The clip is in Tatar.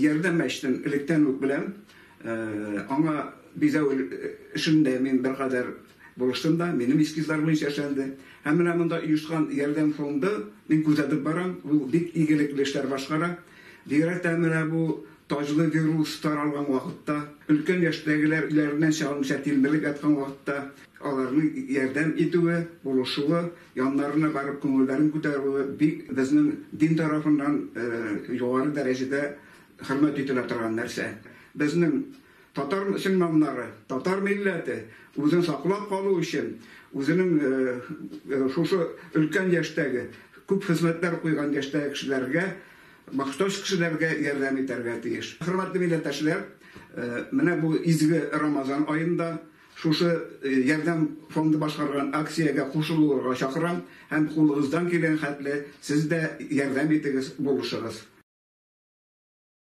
Ярдәм мәчетен электән үк беләм. Аңа бизәү эшендә мин беркадәр булыштым да, минем эскизлар буенча эшләнде. Һәм менә монда оештырган ярдәм фонды мин күзәтеп барам. Ул бик игелекле эшләр башкара. Бигрәк тә менә бу таҗлы вирус таралган вакытта, өлкән яшьтәгеләр үйләреннән чыгылмыйча тилмереп яткан вакытта, аларны ярдәм итүе, булышуы, яннарына барып күңелләрен күтәрүе бик безнең дин тарафыннан югары дәрәҗәдә хөрмәт ителә торган нәрсә. Безнең татар мөселманнары, татар милләте үзен саклап калу өчен, үзенең шушы өлкән яшьтәге күп хезмәтләр куйган яшьтәге кешеләргә, мохтаҗ кешеләргә ярдәм итәргә тиеш. Хөрмәтле милләттәшләр, менә бу изге Рамазан аенда шушы ярдәм фонды башкарган акциягә кушылырга чакырам һәм кулыгыздан килгән хәтле сез дә ярдәм итегез, булышыгыз.